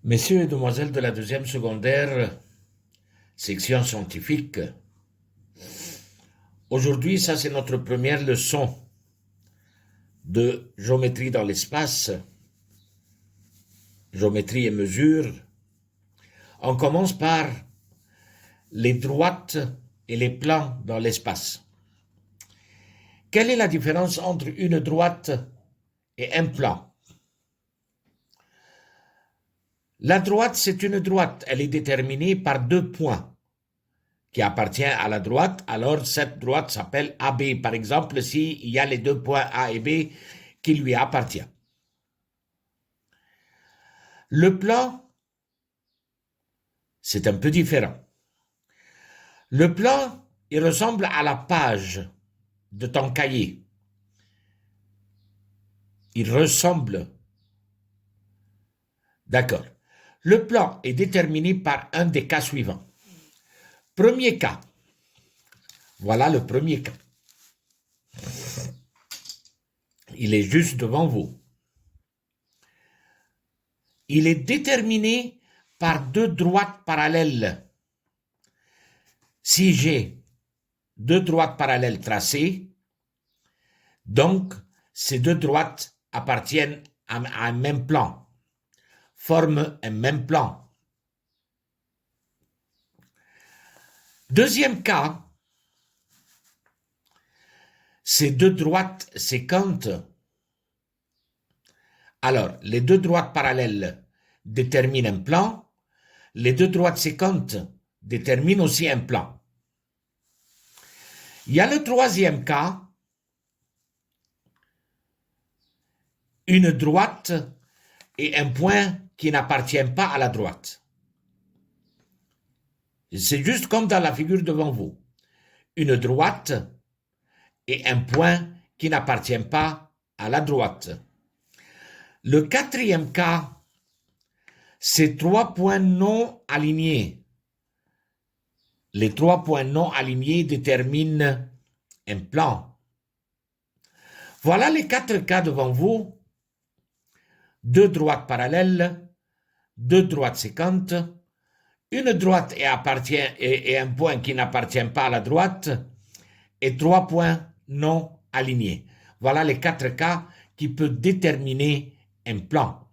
Messieurs et demoiselles de la deuxième secondaire, section scientifique, aujourd'hui, ça c'est notre première leçon de géométrie dans l'espace, géométrie et mesure. On commence par les droites et les plans dans l'espace. Quelle est la différence entre une droite et un plan? La droite, c'est une droite. Elle est déterminée par deux points qui appartiennent à la droite. Alors, cette droite s'appelle AB. Par exemple, s'il y a les deux points A et B qui lui appartiennent. Le plan, c'est un peu différent. Le plan, il ressemble à la page de ton cahier. Il ressemble. D'accord. Le plan est déterminé par un des cas suivants. Premier cas. Voilà le premier cas. Il est juste devant vous. Il est déterminé par deux droites parallèles. Si j'ai deux droites parallèles tracées, donc ces deux droites appartiennent à un même plan, forment un même plan. Deuxième cas, ces deux droites séquentes. Alors, les deux droites parallèles déterminent un plan, les deux droites séquentes déterminent aussi un plan. Il y a le troisième cas, une droite et un point qui n'appartiennent pas à la droite. C'est juste comme dans la figure devant vous. Une droite et un point qui n'appartiennent pas à la droite. Le quatrième cas, c'est trois points non alignés. Les trois points non alignés déterminent un plan. Voilà les quatre cas devant vous. Deux droites parallèles, deux droites séquentes, une droite et un point qui n'appartient pas à la droite, et trois points non alignés. Voilà les quatre cas qui peuvent déterminer un plan.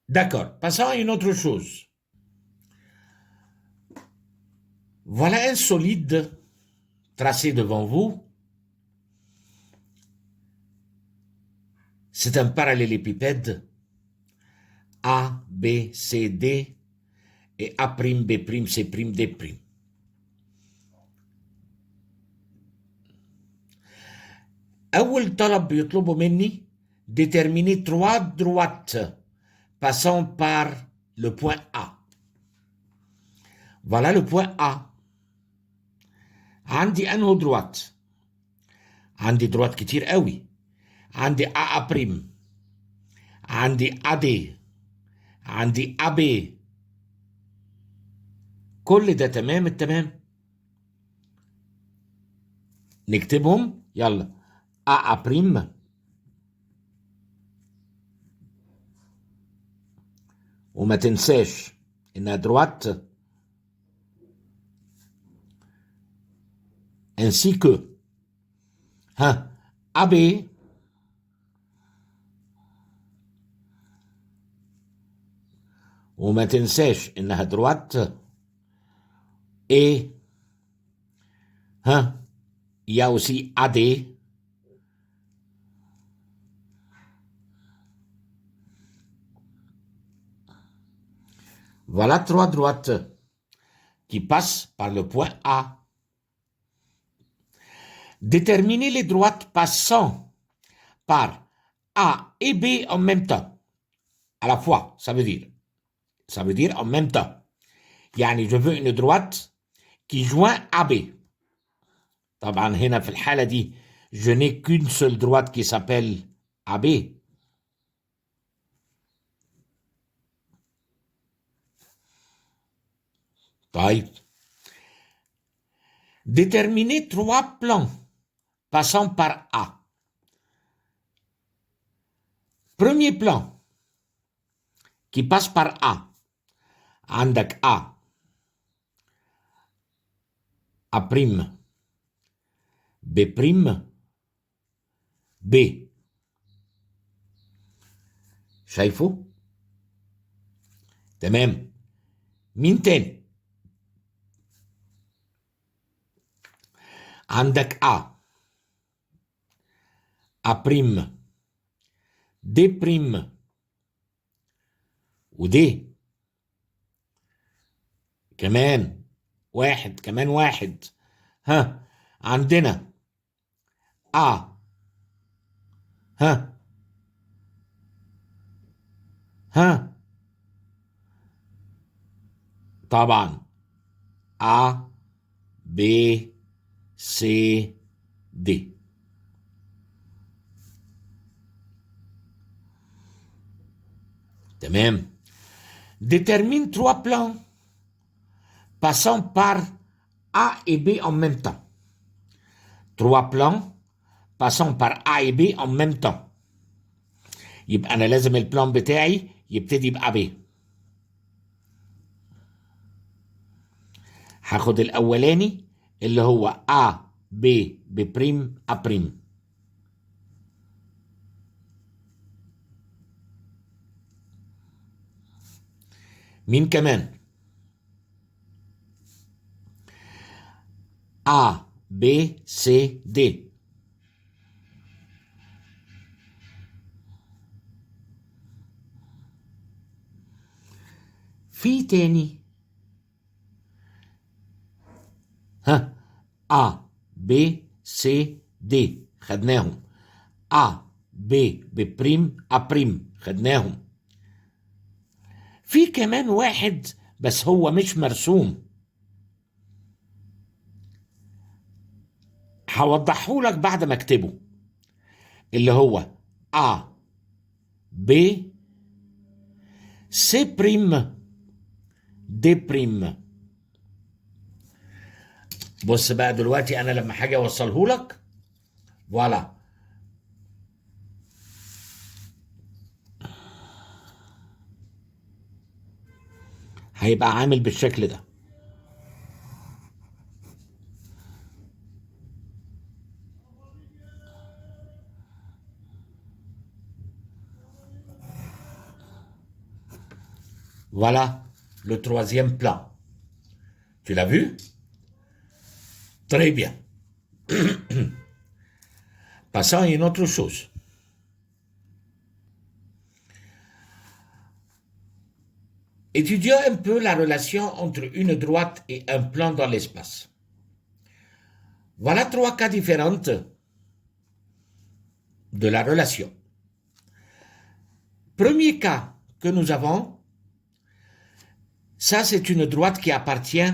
D'accord, passons à une autre chose. Voilà un solide tracé devant vous. C'est un parallélépipède A, B, C, D et A', B', C', D'. أول طلب بيطلبه مني déterminer trois droites passant par le point A. Voilà le point A. عندي أنه droite. عندي droite كتير قوي. عندي A'. عندي AD. عندي AB. كل ده تمام التمام. نكتبهم يلا. A'. وما تنساش انها droite ainsi que AB وما تنساش انها droite et il y a aussi AD. Voilà trois droites qui passent par le point A. Déterminer les droites passant par A et B en même temps. À la fois, ça veut dire en même temps. يعني je veux une droite qui joint AB. طبعا هنا في الحالة دي je n'ai qu'une seule droite qui s'appelle AB. طيب. Déterminer trois plans passant par A. Premier plan, qui passe par A. عندك A A prime B prime B. شايفه؟ تمام. مين تاني؟ عندك A A prime D prime ودي كمان واحد كمان واحد. ها عندنا A ها ها طبعا A B C D. تمام. Détermine trois plans passant par A et B en même temps. Trois plans passant par A et B en même temps. يبقى أنا لازم البلان بتاعي يبتدي بأ ب. هاخد الأولاني اللي هو A B B بريم A بريم. مين كمان؟ A B C D. في تاني ها A B C D خدناهم. A B B بريم A بريم خدناهم. في كمان واحد بس هو مش مرسوم، هوضحه لك بعد ما اكتبه، اللي هو A B C بريم D بريم. بص بقى دلوقتي انا لما حاجه اوصله لك فوالا هيبقى عامل بالشكل ده. Voilà le troisième plan. Tu l'as vu? Très bien. Passons à une autre chose. Étudions un peu la relation entre une droite et un plan dans l'espace. Voilà trois cas différents de la relation. Premier cas que nous avons, ça c'est une droite qui appartient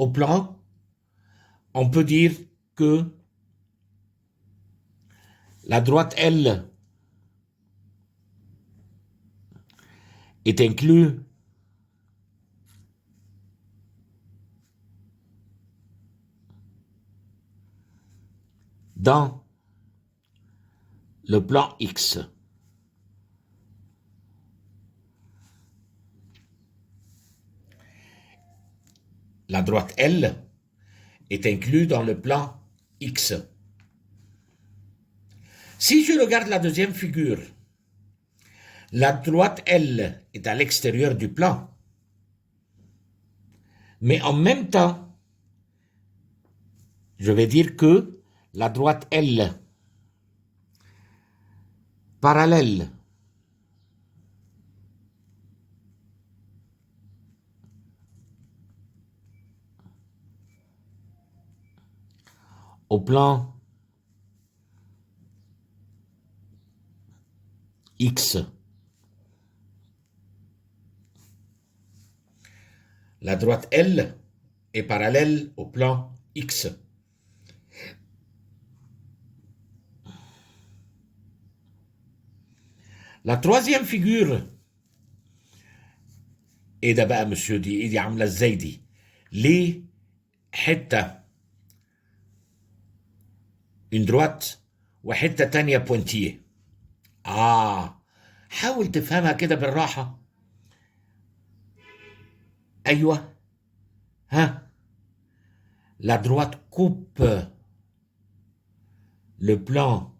au plan. On peut dire que la droite L est inclus dans le plan X. La droite L est inclus dans le plan X. Si je regarde la deuxième figure, la droite L est à l'extérieur du plan, mais en même temps, je vais dire que la droite L parallèle au plan X. La droite L est parallèle au plan X. La troisième figure ايه ده بقى مسيو؟ دي ايه؟ دي عامله ازاي دي؟ ليه حته une droite وحته تانية بوينتيه؟ حاول تفهمها كده بالراحة. أيوة، ها. La droite coupe le plan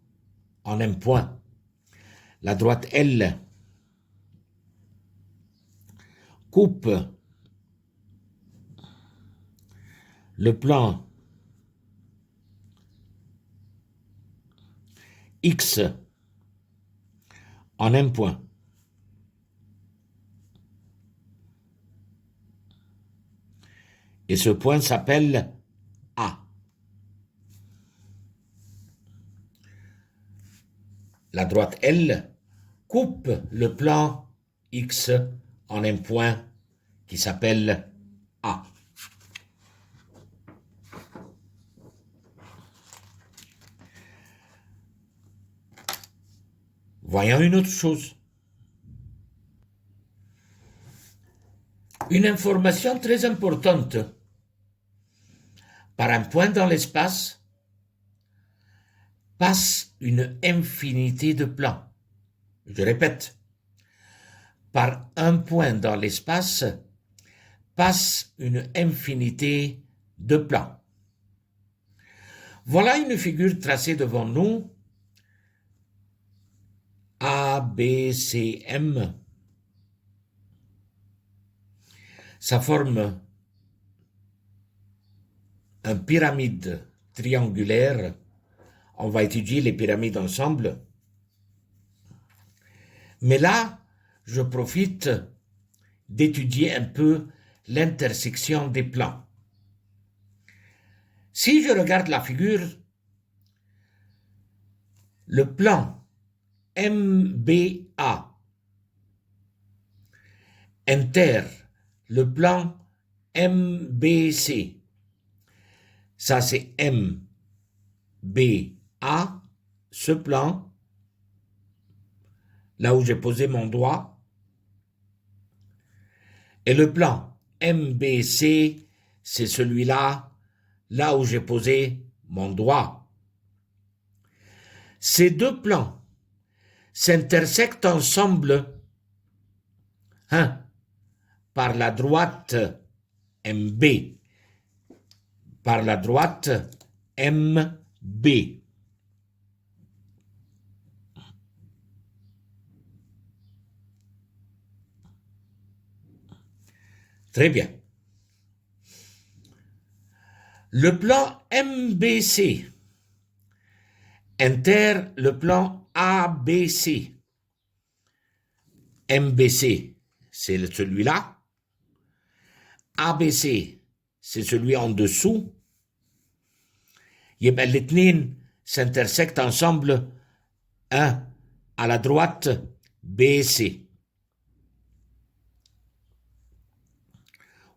en un point. La droite L coupe le plan X en un point. Et ce point s'appelle A. La droite L coupe le plan X en un point qui s'appelle A. Voyons une autre chose. Une information très importante. Par un point dans l'espace passe une infinité de plans. Je répète, par un point dans l'espace passe une infinité de plans. Voilà une figure tracée devant nous. A, B, C, M. Ça forme une pyramide triangulaire. On va étudier les pyramides ensemble. Mais là, je profite d'étudier un peu l'intersection des plans. Si je regarde la figure, le plan MBA inter le plan MBC. Ça, c'est MBA, ce plan, là où j'ai posé mon doigt. Et le plan MBC, c'est celui-là, là où j'ai posé mon doigt. Ces deux plans s'intersectent ensemble, hein, par la droite MB, par la droite MB. Très bien. Le plan MBC inter le plan ABC. MBC, c'est celui-là. ABC, c'est celui en dessous. يبقى الاثنين s'intersectent ensemble, un à la droite BC.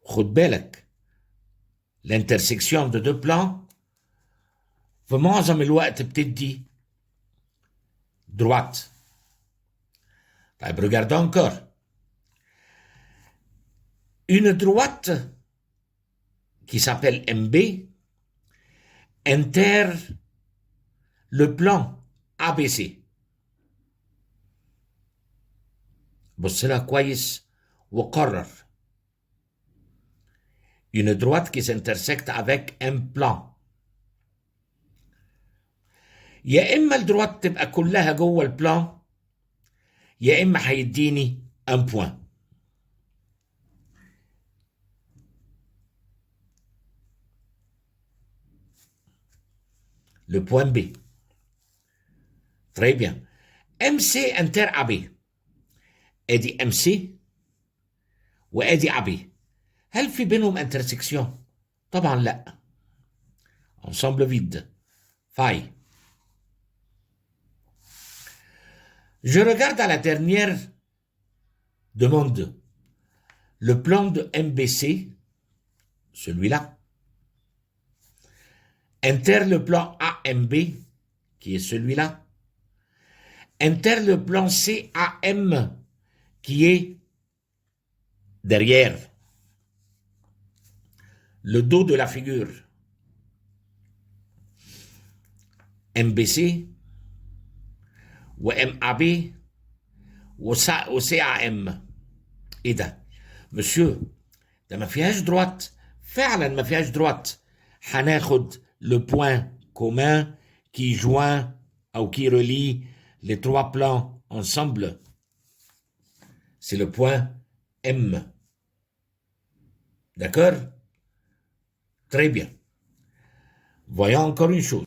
خد بالك l'intersection de deux plans في معظم الوقت بتدي droite. طيب regardons encore. Une droite qui s'appelle MB inter le plan ABC. بص لها كويس وقرر. Une droite qui s'intersecte avec un plan. يا إما الدروات تبقى كلها جوه البلان يا إما هيديني un point. Le point B. Très bien. MC inter AB. ادي MC وادي AB. هل في بينهم انترسكسيون؟ طبعا لا. Ensemble vide. Faille. Je regarde à la dernière demande. Le plan de MBC, celui-là, inter le plan AMB, qui est celui-là, inter le plan CAM, qui est derrière le dos de la figure. MBC, ou MAB, au CAM. ايه ده؟ monsieur ده ما فيهاش droite. فعلا ما فيهاش droite. هناخد le point commun qui joint ou qui relie les trois plans ensemble. C'est le point M. D'accord? Très bien. Voyons encore une chose.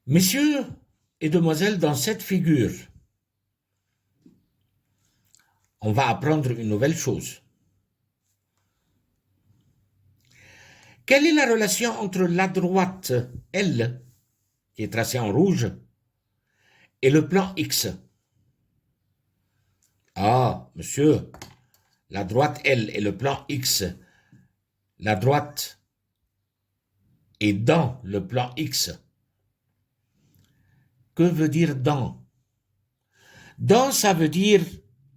Messieurs et demoiselles, dans cette figure, on va apprendre une nouvelle chose. Quelle est la relation entre la droite L, qui est tracée en rouge, et le plan X? Ah, monsieur, la droite L et le plan X, la droite est dans le plan X. Que veut dire dans? Dans, ça veut dire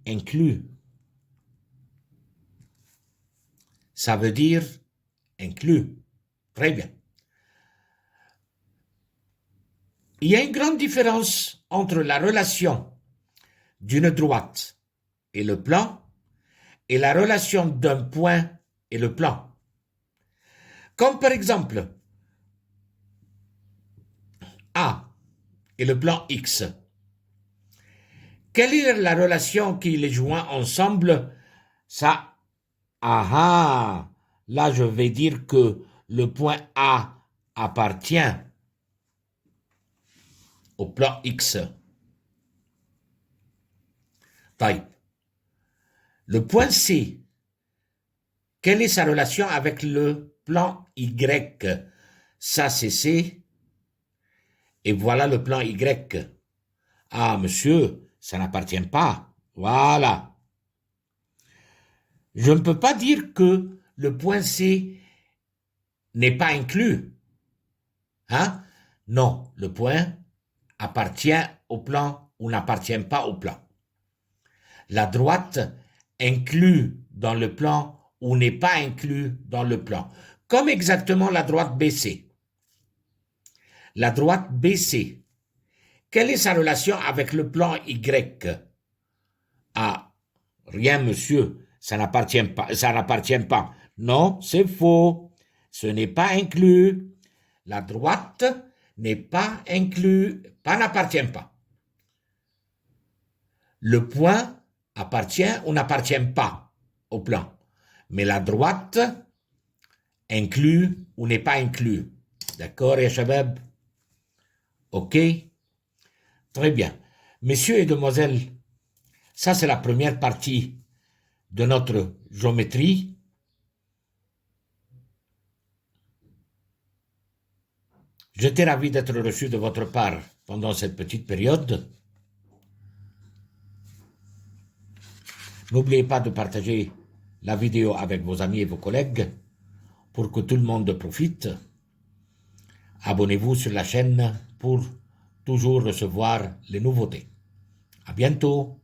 inclus. Ça veut dire inclus. Très bien. Il y a une grande différence entre la relation d'une droite et le plan et la relation d'un point et le plan. Comme par exemple A et le plan X. Quelle est la relation qui les joint ensemble? Ça, là je vais dire que le point A appartient au plan X. طيب. Le point C, quelle est sa relation avec le plan Y? Ça c'est C, et voilà le plan Y. Ah, monsieur, ça n'appartient pas. Voilà. Je ne peux pas dire que le point C n'est pas inclus. Hein? Non, le point appartient au plan ou n'appartient pas au plan. La droite inclut dans le plan ou n'est pas inclus dans le plan. Comme exactement la droite BC. La droite BC, quelle est sa relation avec le plan Y? Ah, rien, monsieur, ça n'appartient pas, ça n'appartient pas. Non, c'est faux. Ce n'est pas inclus. La droite n'est pas inclus, pas n'appartient pas. Le point appartient ou n'appartient pas au plan. Mais la droite inclut ou n'est pas inclus. D'accord, ya shabab? OK? Très bien. Messieurs et demoiselles, ça c'est la première partie de notre géométrie. J'étais ravi d'être reçu de votre part pendant cette petite période. N'oubliez pas de partager la vidéo avec vos amis et vos collègues pour que tout le monde profite. Abonnez-vous sur la chaîne pour toujours recevoir les nouveautés. À bientôt.